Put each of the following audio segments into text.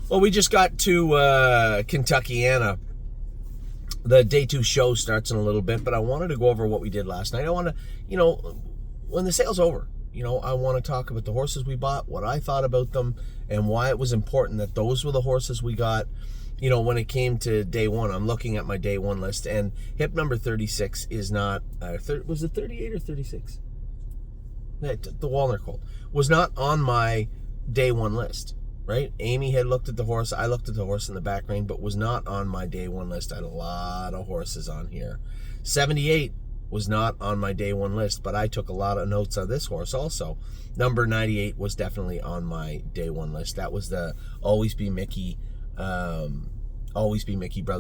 Well, we just got to Kentuckiana. The day 2 show starts in a little bit, but I wanted to go over what we did last night. I want to, when the sale's over, I want to talk about the horses we bought, what I thought about them, and why it was important that those were the horses we got. When it came to day 1, I'm looking at my day 1 list, and hip number 36 is not, was it 38 or 36? The Walner Colt was not on my day 1 list, right? Amy had looked at the horse. I looked at the horse in the back ring, but was not on my day 1 list. I had a lot of horses on here. 78 was not on my day 1 list, but I took a lot of notes on this horse also. Number 98 was definitely on my day 1 list. That was the Always Be Mickey brother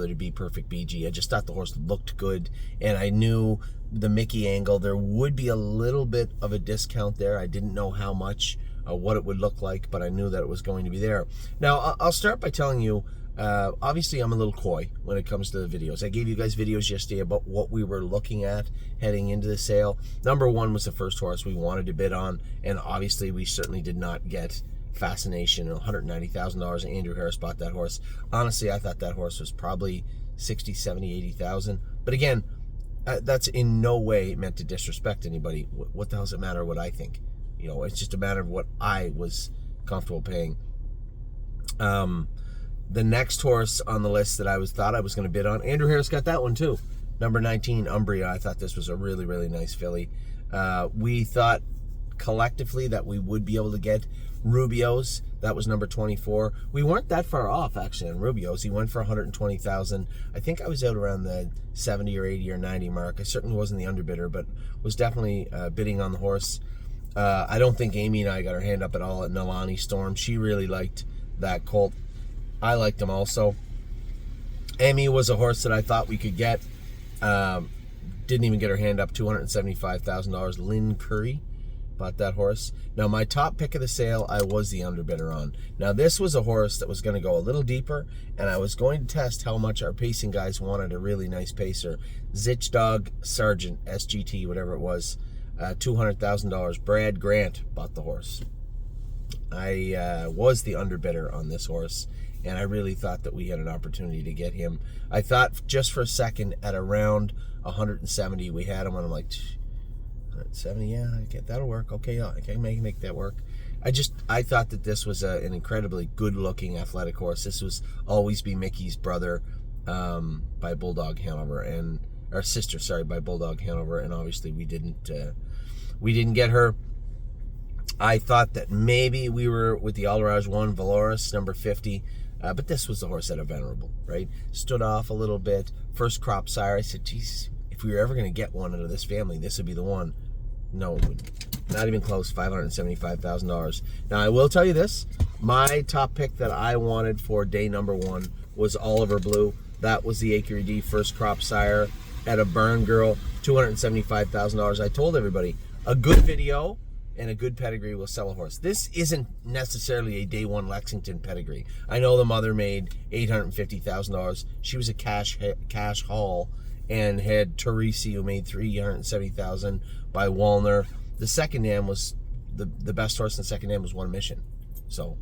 to be perfect BG. I just thought the horse looked good, and I knew the Mickey angle, there would be a little bit of a discount there. I didn't know how much, what it would look like, but I knew that it was going to be there. Now, I'll start by telling you, obviously I'm a little coy when it comes to the videos. I gave you guys videos yesterday about what we were looking at heading into the sale. Number 1 was the first horse we wanted to bid on, and obviously we certainly did not get Fascination. $190,000. Andrew Harris bought that horse. Honestly, I thought that horse was probably 60, 70, 80,000. But again, that's in no way meant to disrespect anybody. What the hell does it matter what I think? It's just a matter of what I was comfortable paying. The next horse on the list that I thought I was going to bid on, Andrew Harris got that one too. Number 19, Umbria. I thought this was a really, really nice filly. We thought collectively that we would be able to get Rubio's. That was number 24. We weren't that far off actually on Rubio's. He went for 120,000. I think I was out around the 70 or 80 or 90 mark. I certainly wasn't the underbidder, but was definitely bidding on the horse. I don't think Amy and I got our hand up at all at Nalani Storm. She really liked that colt. I liked him also. Amy was a horse that I thought we could get. Didn't even get her hand up. $275,000. Lynn Curry bought that horse. Now, my top pick of the sale, I was the underbidder on. Now, this was a horse that was going to go a little deeper, and I was going to test how much our pacing guys wanted a really nice pacer. Zitch Dog Sargent, SGT, whatever it was, $200,000. Brad Grant bought the horse. I was the underbidder on this horse, and I really thought that we had an opportunity to get him. I thought just for a second at around 170 we had him, and I'm like, 170, yeah, that'll work. Okay, I can make that work. I thought that this was an incredibly good-looking athletic horse. This was Always Be Mickey's brother by Bulldog Hanover, and our sister, sorry, by Bulldog Hanover, and obviously we didn't get her. I thought that maybe we were with the Alraj 1, Valoris, number 50, but this was the horse at a Venerable, right? Stood off a little bit. First crop sire. I said, geez, if we were ever going to get one out of this family, this would be the one. No, not even close, $575,000. Now, I will tell you this. My top pick that I wanted for day number 1 was Oliver Blue. That was the Acre D first crop sire at a Burn Girl, $275,000. I told everybody, a good video and a good pedigree will sell a horse. This isn't necessarily a day 1 Lexington pedigree. I know the mother made $850,000. She was a cash haul and had Teresi, who made $370,000 by Walner. The second dam was the best horse in the second dam was One Mission. So,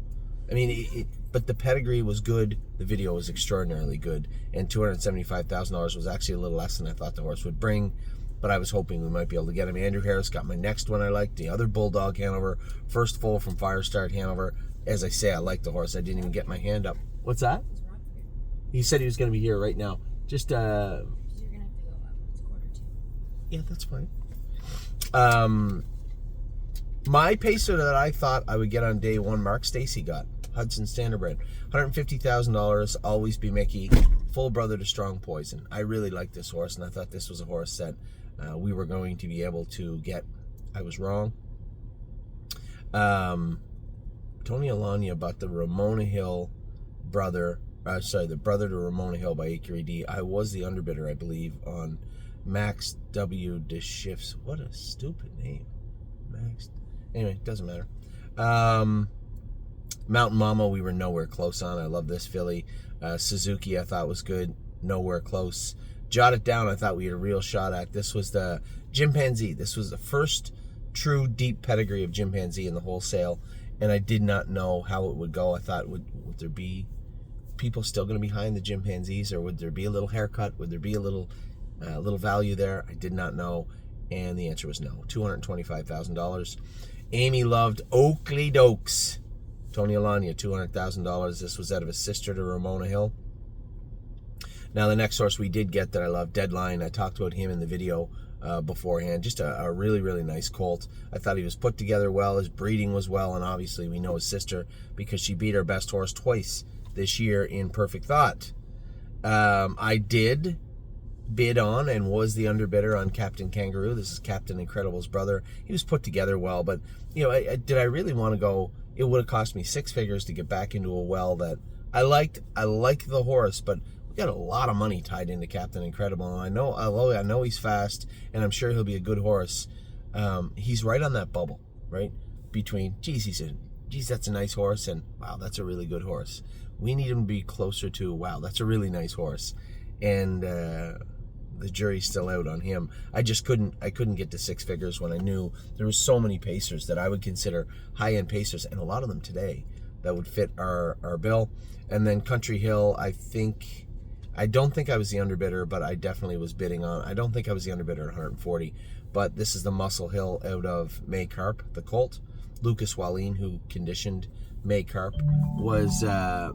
I mean, but the pedigree was good. The video was extraordinarily good, and $275,000 was actually a little less than I thought the horse would bring. But I was hoping we might be able to get him. Andrew Harris got my next one I liked, the other Bulldog Hanover, first foal from Firestart Hanover. As I say, I like the horse. I didn't even get my hand up. What's that? He said he was going to be here right now. Just You're gonna have to go up. It's 1:45. Yeah, that's fine. My pacer that I thought I would get on day 1, Mark Stacy got. Hudson Standardbred. $150,000, Always Be Mickey. Full brother to Strong Poison. I really liked this horse, and I thought this was a horse that we were going to be able to get. I was wrong. Tony Alania bought the Ramona Hill brother. The brother to Ramona Hill by Acre D. I was the underbidder, I believe, on Max W. DeSchiff's. What a stupid name. Max. Anyway, it doesn't matter. Mountain Mama, we were nowhere close on. I love this filly. Suzuki, I thought was good. Nowhere close. Jot It Down, I thought we had a real shot at. This was the Chimpanzee. This was the first true deep pedigree of Chimpanzee in the wholesale. and I did not know how it would go. I thought, would there be people still going to be behind the chimpanzees, or would there be a little haircut? Would there be a little value there? I did not know, and the answer was no. $225,000. Amy loved Oakley Dokes. Tony Alania, $200,000. This was out of his sister to Ramona Hill. Now, the next horse we did get that I love, Deadline. I talked about him in the video beforehand. Just a really, really nice colt. I thought he was put together well. His breeding was well, and obviously we know his sister because she beat our best horse twice this year in Perfect Thought. I did bid on and was the underbidder on Captain Kangaroo. This is Captain Incredible's brother. He was put together well, but did I really want to go? It would have cost me 6 figures to get back into a well that I liked. I like the horse, but we got a lot of money tied into Captain Incredible, and I know he's fast, and I'm sure he'll be a good horse. He's right on that bubble, right between geez, that's a nice horse, and wow, that's a really good horse. We need him to be closer to wow, that's a really nice horse, and the jury's still out on him. I couldn't get to 6 figures when I knew there was so many pacers that I would consider high-end pacers, and a lot of them today that would fit our bill. And then Country Hill, I don't think I was the underbidder, but I definitely was bidding on. I don't think I was the underbidder at 140, but this is the Muscle Hill out of May Carp, the colt. Lucas Wallin, who conditioned May Carp, was the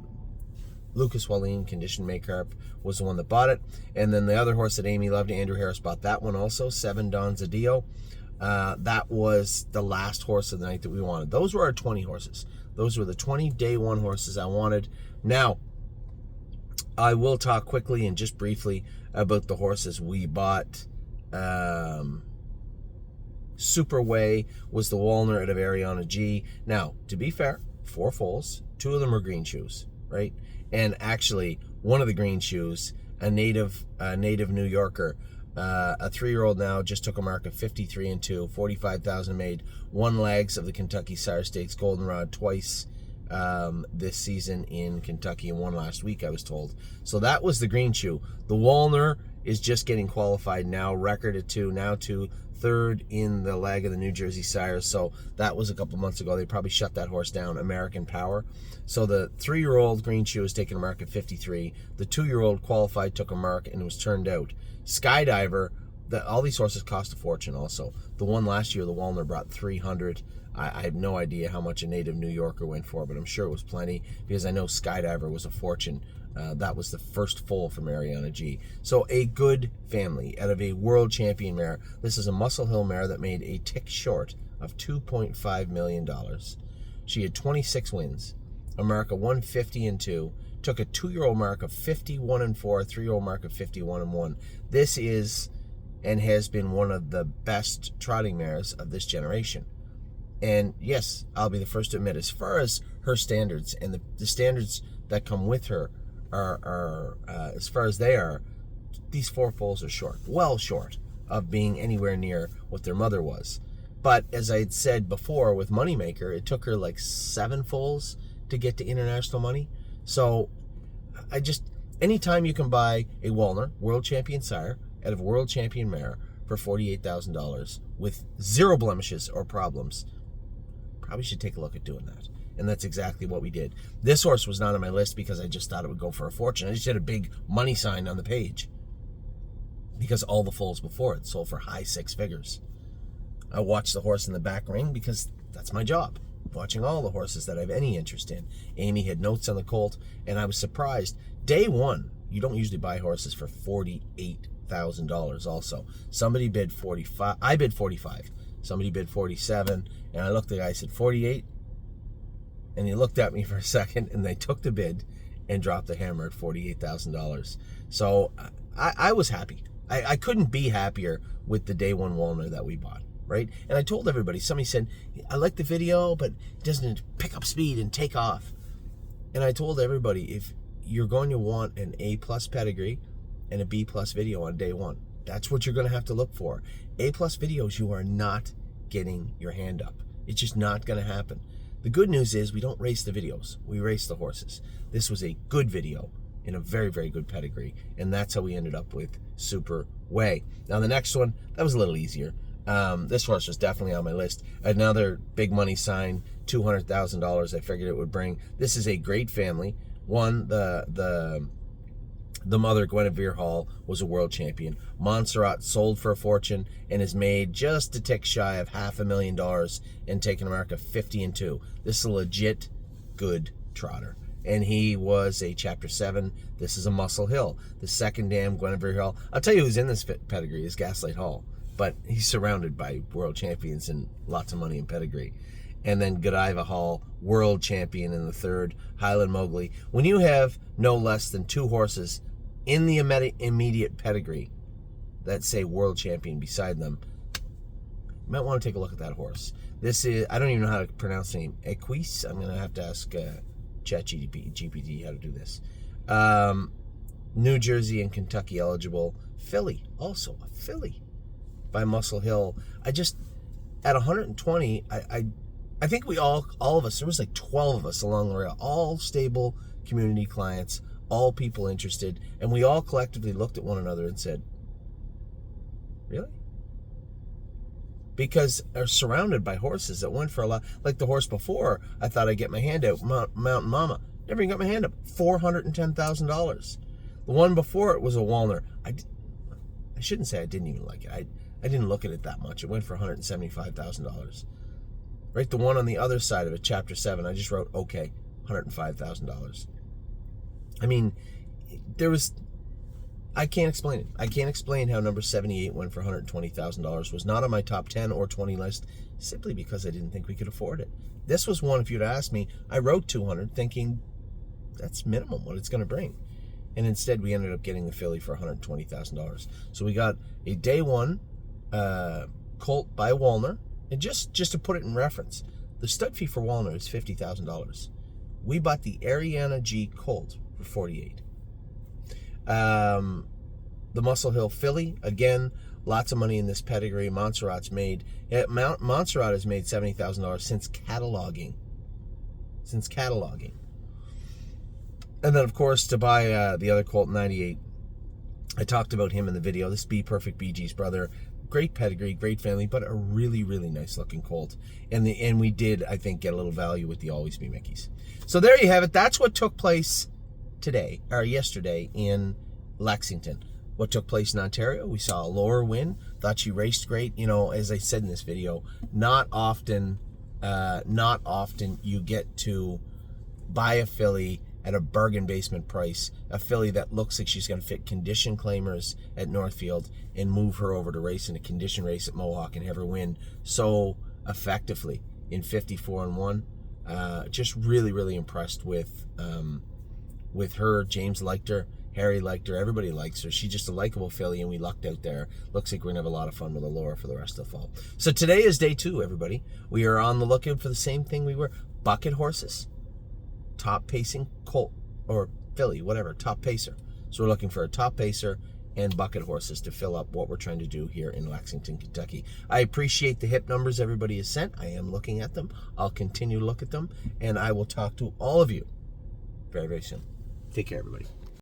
one that bought it. And then the other horse that Amy loved, Andrew Harris, bought that one also, 7 Don Zadio. That was the last horse of the night that we wanted. Those were our 20 horses. Those were the 20 day one horses I wanted. Now, I will talk quickly and just briefly about the horses we bought. Super Way was the Walner out of Ariana G. Now, to be fair, 4 foals, 2 of them are green shoes, right? And actually, one of the green shoes, a native New Yorker, a 3-year-old now, just took a mark of 53-2, 45,000 made, 1 legs of the Kentucky Sire Stakes Goldenrod twice this season in Kentucky, and 1 last week, I was told. So that was the green shoe. The Walner is just getting qualified now, record at 2, now 2, 3rd in the leg of the New Jersey Sires. So that was a couple months ago. They probably shut that horse down, American Power. So the 3-year-old green shoe is taking a mark at 53. The 2-year-old qualified took a mark and it was turned out. Skydiver, all these horses cost a fortune also. The one last year, the Walner, brought 300. I have no idea how much a native New Yorker went for, but I'm sure it was plenty because I know Skydiver was a fortune. That was the first foal from Ariana G. So a good family out of a world champion mare. This is a Muscle Hill mare that made a tick short of $2.5 million. She had 26 wins, a mark of 150-2, took a 2-year-old mark of 51-4, a 3-year-old mark of 51-1. This is and has been one of the best trotting mares of this generation. And yes, I'll be the first to admit, as far as her standards and the standards that come with her are as far as they are, these 4 foals are short, well short of being anywhere near what their mother was. But as I had said before with Moneymaker, it took her like 7 foals to get to international money. So anytime you can buy a Walner, world champion sire, out of a world champion mare for $48,000 with 0 blemishes or problems, probably should take a look at doing that. And that's exactly what we did. This horse was not on my list because I just thought it would go for a fortune. I just had a big money sign on the page because all the foals before it sold for high 6 figures. I watched the horse in the back ring because that's my job, watching all the horses that I have any interest in. Amy had notes on the colt, and I was surprised. Day one, you don't usually buy horses for $48,000 also. Somebody bid 45. I bid 45. Somebody bid 47, and I looked at the guy, I said, 48? And he looked at me for a second, and they took the bid and dropped the hammer at $48,000. So I was happy. I couldn't be happier with the day one Walner that we bought, right? And I told everybody, somebody said, I like the video, but it doesn't pick up speed and take off. And I told everybody, if you're going to want an A+ pedigree and a B+ video on day one, that's what you're going to have to look for. A+ videos, you are not getting your hand up. It's just not going to happen. The good news is we don't race the videos. We race the horses. This was a good video in a very, very good pedigree, and that's how we ended up with Super Way. Now, the next one, that was a little easier. This horse was definitely on my list. Another big money sign, $200,000. I figured it would bring. This is a great family. One, the mother, Guinevere Hall, was a world champion. Montserrat sold for a fortune and is made just a tick shy of $500,000 and taken America 50-2. This is a legit good trotter. And he was a Chapter 7. This is a Muscle Hill. The second dam, Guinevere Hall. I'll tell you who's in this pedigree is Gaslight Hall. But he's surrounded by world champions and lots of money and pedigree. And then Godiva Hall, world champion in the third. Highland Mowgli. When you have no less than 2 horses in the immediate pedigree that say world champion beside them, you might want to take a look at that horse. This is, I don't even know how to pronounce the name. Equise? I'm going to have to ask ChatGPT how to do this. New Jersey and Kentucky eligible. Filly, also a filly by Muscle Hill. I just, at 120, I think we all of us, there was like 12 of us along the rail, all stable community clients, all people interested, and we all collectively looked at one another and said, really? Because they're surrounded by horses that went for a lot. Like the horse before, I thought I'd get my hand out, Mountain Mama. Never even got my hand up. $410,000. The one before it was a Walner. I shouldn't say I didn't even like it. I didn't look at it that much. It went for $175,000. Right, the one on the other side of it, Chapter 7, I just wrote, okay, $105,000. I mean, there was, I can't explain it. I can't explain how number 78 went for $120,000. Was not on my top 10 or 20 list simply because I didn't think we could afford it. This was one, if you'd asked me, I wrote 200 thinking that's minimum what it's going to bring. And instead we ended up getting the filly for $120,000. So we got a day one colt by Walner. And just to put it in reference, the stud fee for Walner is $50,000. We bought the Ariana G colt for $48,000. The Muscle Hill filly, again, lots of money in this pedigree. Montserrat's made, Montserrat has made $70,000 since cataloging. And then, of course, to buy the other colt, 98. I talked about him in the video. This Be Perfect BG's brother. Great pedigree, great family, but a really, really nice looking colt. And we did, I think, get a little value with the Always Be Mickeys. So there you have it. That's what took place yesterday in Lexington. What took place in Ontario? We saw Laura win. Thought she raced great. You know, as I said in this video, not often you get to buy a filly at a bargain basement price, a filly that looks like she's going to fit condition claimers at Northfield, and move her over to race in a condition race at Mohawk and have her win so effectively in 54-1. Just really, really impressed with her. James liked her. Harry liked her. Everybody likes her. She's just a likable filly, and we lucked out there. Looks like we're going to have a lot of fun with Allura for the rest of the fall. So today is day 2, everybody. We are on the lookout for the same thing we were. Bucket horses. Top pacing colt or filly, whatever, top pacer. So we're looking for a top pacer and bucket horses to fill up what we're trying to do here in Lexington, Kentucky. I appreciate the hip numbers everybody has sent. I am looking at them. I'll continue to look at them, and I will talk to all of you very, very soon. Take care, everybody.